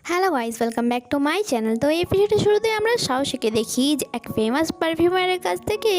Hello guys, welcome back to my channel. তো এই এপিসোডের শুরুতে আমরা সাহসীকে দেখি যে এক ফেমাস পারফিউমারের কাছ থেকে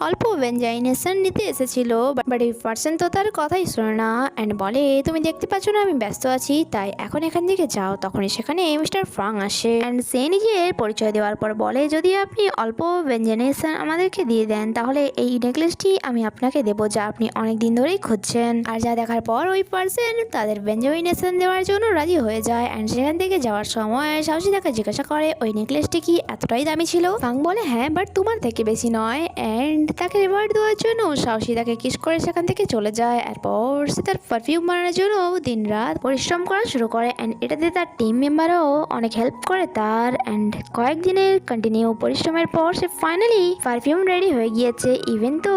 অল্প ভেঞ্জাইনেশন নিতে এসেছিল, বাট এই পার্সন তো তার কথাই শোনে না অ্যান্ড বলে তুমি দেখতে পাচ্ছ না আমি ব্যস্ত আছি, তাই এখন এখান থেকে যাও। তখনই সেখানে মিস্টার ফ্রাং আসে অ্যান্ড সে নিজের পরিচয় দেওয়ার পর বলে যদি আপনি অল্প ভেঞ্জাইনেশন আমাদেরকে দিয়ে দেন তাহলে এই নেকলেসটি আমি আপনাকে দেবো, যা আপনি অনেক দিন ধরেই খুঁজছেন। আর যা দেখার পর ওই পার্সন তাদের ভেঞ্জাইনেশন দেওয়ার জন্য রাজি হয়ে যায় অ্যান্ড সেখান থেকে যাওয়ার সময় সাহসী তাকে জিজ্ঞাসা করে ওই নেকলেসটি কি এতটাই দামি ছিল। ফাং বলে হ্যাঁ, বাট তোমার থেকে বেশি নয়। অ্যান্ড তাকে রিওয়ার্ড দেওয়ার জন্য সাহসী তাকে কিস করে সেখান থেকে চলে যায়। এরপর সে তার পারফিউম বানানোর জন্য দিন রাত পরিশ্রম করা শুরু করে অ্যান্ড এটাতে তার টিম মেম্বারও অনেক হেল্প করে তার। অ্যান্ড কয়েকদিনের কন্টিনিউ পরিশ্রমের পর সে ফাইনালি পারফিউম রেডি হয়ে গিয়েছে। ইভেন তো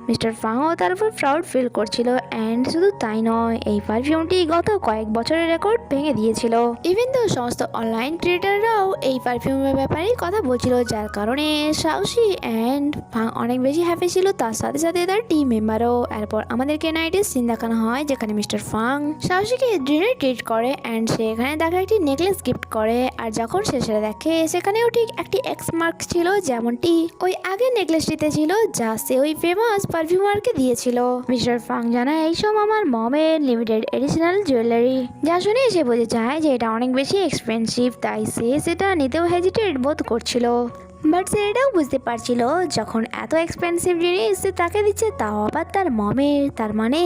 মিস্টার ফাংও তার উপর প্রাউড ফিল করছিল। অ্যান্ড শুধু তাই নয়, এই পারফিউমটি গত কয়েক বছরের রেকর্ড ভেঙে দিয়েছিল। ইভেন তো সমস্ত অনলাইন ক্রিয়েটাররাও এই পারফিউমের ব্যাপারেই কথা বলছিল, যার কারণে সাহসী অ্যান্ড ফাং অনেক বেশি হ্যাপি ছিল, তার সাথে সাথে তার টিম মেম্বারও। এরপর আমাদেরকে নাইটের সিন দেখানো হয় যেখানে মিস্টার ফাং সাহসীকে ডিনার ট্রিট করে অ্যান্ড সে এখানে তাকে একটি নেকলেস গিফট করে। আর যখন সে সেটা দেখে সেখানেও ঠিক একটি এক্স মার্ক ছিল, যেমনটি ওই আগের নেকলেসটিতে ছিল, যা সে ওই ফেমাস পারফিউমারকে দিয়েছিল। মিস্টার ফাং জানায় এইসব আমার মমের লিমিটেড এডিশনাল জুয়েলারি, যা শুনে সে বুঝে যায় যে এটা অনেক বেশি এক্সপেন্সিভ, তাই সে সেটা নিতেও হেজিটেট বোধ করছিল। বাট সে এটাও বুঝতে পারছিল যখন এত এক্সপেন্সিভ জিনিস সে তাকে দিচ্ছে তাও আবার তার মমের, তার মানে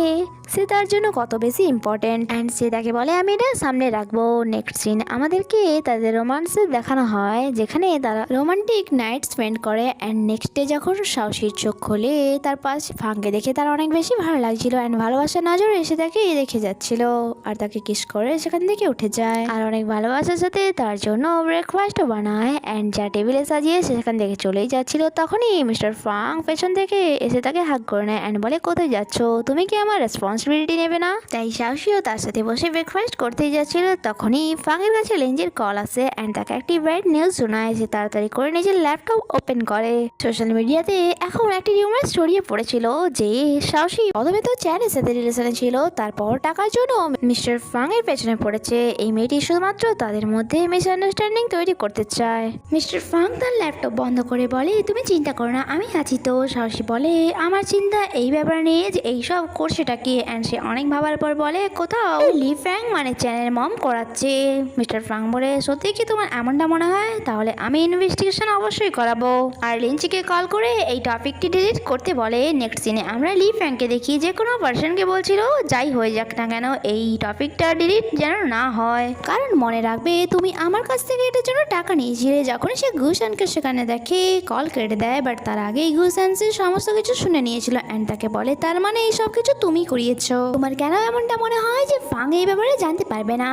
সে তার জন্য কত বেশি ইম্পর্টেন্ট। অ্যান্ড সে তাকে বলে আমি এটা সামনে রাখবো। নেক্সট সিন আমাদেরকে তাদের রোমান্সে দেখানো হয় যেখানে তারা রোমান্টিক নাইট স্পেন্ড করে। অ্যান্ড নেক্সট ডে যখন সাহসীর চোখ খোলে তার পাশ ফাংকে দেখে তার অনেক বেশি ভালো লাগছিল অ্যান্ড ভালোবাসার নজরে এসে তাকে দেখে যাচ্ছিল আর তাকে কিস করে সেখান থেকে উঠে যায় আর অনেক ভালোবাসার সাথে তার জন্য ব্রেকফাস্টও বানায়। অ্যান্ড যা টেবিলে সাজিয়ে সে সেখান থেকে চলেই যাচ্ছিল তখনই মিস্টার ফাং পেছন থেকে এসে তাকে হাগ করে নেয় অ্যান্ড বলে কোথায় যাচ্ছ, তুমি কি আমার রেসপন্সিবিলিটি নেবে না? তাই সাহসীও তার সাথে বসে ব্রেকফাস্ট করতেই যাচ্ছিল তখনই ফাংয়ের কাছে লেঞ্জের কল আসে অ্যান্ড তাকে একটি ব্যাড নিউজ শোনায়। সে তাড়াতাড়ি করে নিজের ল্যাপটপ ওপেন করে। সোশ্যাল মিডিয়াতে এখন একটি রিউমার ছড়িয়ে পড়েছিল যে সাহসী প্রথমে তো চ্যানের সাথে রিলেশনে ছিল, তারপর টাকার জন্য মিস্টার ফাংয়ের পেছনে পড়েছে। এই মেয়েটি শুধুমাত্র তাদের মধ্যে মিসআন্ডারস্ট্যান্ডিং তৈরি করতে চায়। মিস্টার ফাং তার ল্যাপটপ বন্ধ করে বলে তুমি চিন্তা করো না, আমি আছি তো। সাহসী বলে আমার চিন্তা এই ব্যাপারে নিয়ে যে এইসব করছেটা কি। অ্যান্ড সে অনেক ভাবার পর বলে কোথাও লি ফ্যাং মানে চ্যানেল মম করাচ্ছে। মিস্টার ফ্রাং বলে সত্যি কি তোমার এমনটা মনে হয়? তাহলে আমি ইনভেস্টিগেশন অবশ্যই করাবো। আর লিঞ্চিকে কল করে এই টপিকটি ডিলিট করতে বলে। নেক্সট সিনে আমরা লি ফ্যাংকে দেখি যে কোনো পার্সনকে বলছিল যাই হয়ে যাক না কেন এই টপিকটা ডিলিট যেন না হয়, কারণ মনে রাখবে তুমি আমার কাছ থেকে এটার জন্য টাকা নিয়েছিলে। যখন সে গুসানকে সেখানে দেখে কল কেটে দেয়, বাট তার আগেই গুসানসের সমস্ত কিছু শুনে নিয়েছিল অ্যান্ড তাকে বলে তার মানে এই সব কিছু তুমি করিয়েছো। তোমার কেন এমনটা মনে হয় যে ফাং এই ব্যাপারে জানতে পারবে না?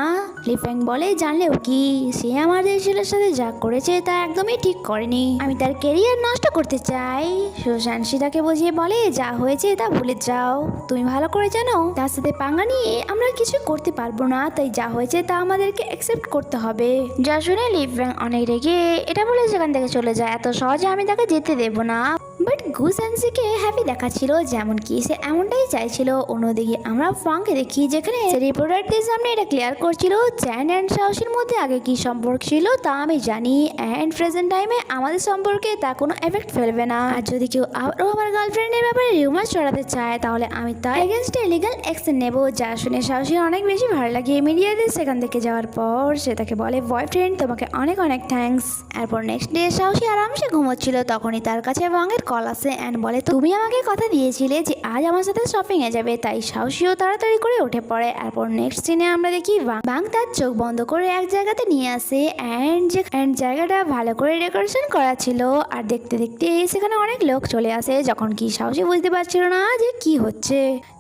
লি ফ্যাং বলে জানলেও কি, সে আমাদের ছেলের সাথে যা করেছে তা একদমই ঠিক করেনি। আমি তার কেরিয়ার নষ্ট করতে চাই। সুশান্সি তাকে বুঝিয়ে বলে যা হয়েছে তা ভুলে যাও, তুমি ভালো করে জানো তার সাথে পাঙ্গা নিয়ে আমরা কিছু করতে পারবো না, তাই যা হয়েছে তা আমাদেরকে অ্যাকসেপ্ট করতে হবে। যা শুনে লি ফ্যাং অনেক রেগে এটা বলে সেখান থেকে চলে যায়। এত সহজে আমি তাকে যেতে দেবো না। বাট গুসানসিকে হ্যাপি দেখাচ্ছিল, যেমন কি সে এমনটাই চাইছিল। অন্যদিকে আমরা ফাংকে দেখি যেখানে সে রিপোর্টারদের সামনে এটা ক্লিয়ার করছিল চ্যান অ্যান্ড সাহসীর মধ্যে আগে কি সম্পর্ক ছিল তা আমি জানি অ্যান্ড প্রেজেন্ট টাইমে আমাদের সম্পর্কে তা কোনো এফেক্ট ফেলবে না। আর যদি কেউ আবারও আমার গার্লফ্রেন্ডের ব্যাপারে রিউমার ছড়াতে চায় তাহলে আমি তার এগেনস্টে লিগাল অ্যাকশন নেব। যা শুনে সাহসীর অনেক বেশি ভালো লাগে। মিডিয়াতে সেখান থেকে যাওয়ার পর সে তাকে বলে বয়ফ্রেন্ড তোমাকে অনেক অনেক থ্যাঙ্কস। এরপর নেক্সট ডে সাহসী আরামসে ঘুমোচ্ছিল তখনই তার কাছে ফাংয়ের কল আসে অ্যান্ড বলে তুমি আমাকে কথা দিয়েছিলে যে আজ আমার সাথে শপিং এ যাবে, তাই সাহসীও তাড়াতাড়ি করে উঠে পড়ে। এরপর নেক্সট সিনে আমরা দেখি বাং তার চোখ বন্ধ করে এক জায়গাতে নিয়ে আসে অ্যান্ড জায়গাটা ভালো করে ডেকোরেশন করা ছিল। আর দেখতে দেখতে সেখানে অনেক লোক চলে আসে। যখন কি সাহসী বুঝতে পারছিল না যে কি হচ্ছে,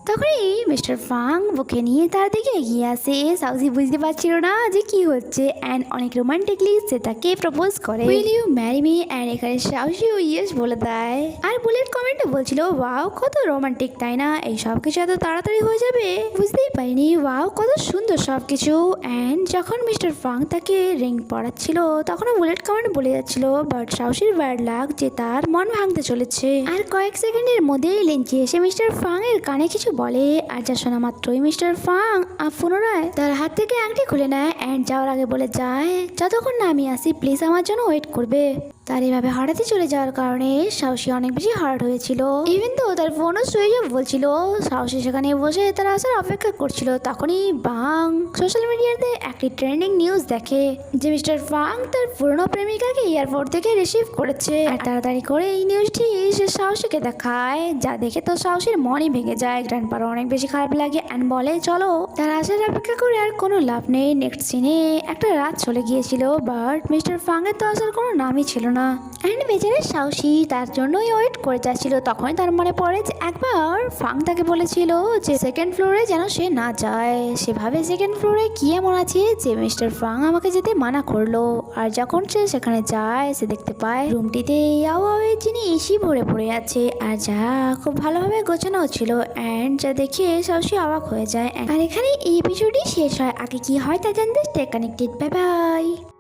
তখনই মিস্টার ফাং বুকে নিয়ে তার দিকে এগিয়ে আসে। সাউসি বুঝতে পারছিল না যে কি হচ্ছে অ্যান্ড অনেক রোমান্টিকলি সে তাকে প্রপোজ করে will you marry me. And এখানে সাউসিও ইয়েস বলে দেয়। আর বুলেট কমেন্টে বলছিল ওয়াও কত রোমান্টিক, তাই না? এই সব কিছু এত তাড়াতাড়ি হয়ে যাবে বুঝতেই পারিনি, ওয়াও কত সুন্দর সব কিছু। অ্যান্ড যখন মিস্টার ফাং তাকে রিং পড়াচ্ছিল তখনও বুলেট কমেন্ট বলে যাচ্ছিল, বাট সাউসির ব্যাড লাগ যে তার মন ভাঙতে চলেছে। আর কয়েক সেকেন্ডের মধ্যেই লিঞ্চি এসে মিস্টার ফাং এর কানে কিছু বলে আর যা শোনা মাত্রই মিস্টার ফাং পুনরায় তার হাত থেকে আংটি খুলে নেয় অ্যান্ড যাওয়ার আগে বলে যায় যতক্ষণ না আমি আসি প্লিজ আমার জন্য ওয়েট করবে। তার এভাবে হঠাৎই চলে যাওয়ার কারণে সাহসী অনেক বেশি হার্ট হয়েছিল। ইভেন তো তার ফোনও সুইচ অফ বলছিল। সাহসী সেখানে বসে তার আসার অপেক্ষা করছিল। তখনই বাং সোশ্যাল মিডিয়াতে একটি ট্রেন্ডিং নিউজ দেখে যে মিস্টার ফাং তার পুরনো প্রেমিকাকে এয়ারপোর্ট থেকে রিসিভ করেছে। আর তাড়াতাড়ি করে এই নিউজটি সে সাহসীকে দেখায়, যা দেখে তো সাহসীর মনই ভেঙে যায়। গ্র্যান্ডপারও অনেক বেশি খারাপ লাগে অ্যান্ড বলে চলো তার আসার অপেক্ষা করে আর কোনো লাভ নেই। নেক্সট সিনে একটা রাত চলে গিয়েছিল বাট মিস্টার ফাং এর তো আসার কোনো নামই ছিল না। অ্যান্ড বেচারে সাহসী তার জন্যই ওয়েট করে যাচ্ছিল। তখনই তার মনে পড়ে যে একবার ফাং তাকে বলেছিল যে সেকেন্ড ফ্লোরে যেন সে না যায়। সেভাবে সেকেন্ড ফ্লোরে কি এমন আছে যে মিস্টার ফাং আমাকে যেতে মানা করলো। আর যখন সে সেখানে যায় সে দেখতে পায় রুমটিতে ইয়াওয়াওয়ের জিনিসই ভরে পড়ে আছে আর যা খুব ভালোভাবে গোছানো ছিল। অ্যান্ড যা দেখে সাহসী অবাক হয়ে যায়। আর এখানে এই এপিসোডই শেষ হয়। আগে কি হয় তা জানতে স্টে কানেক্টেড। Bye bye.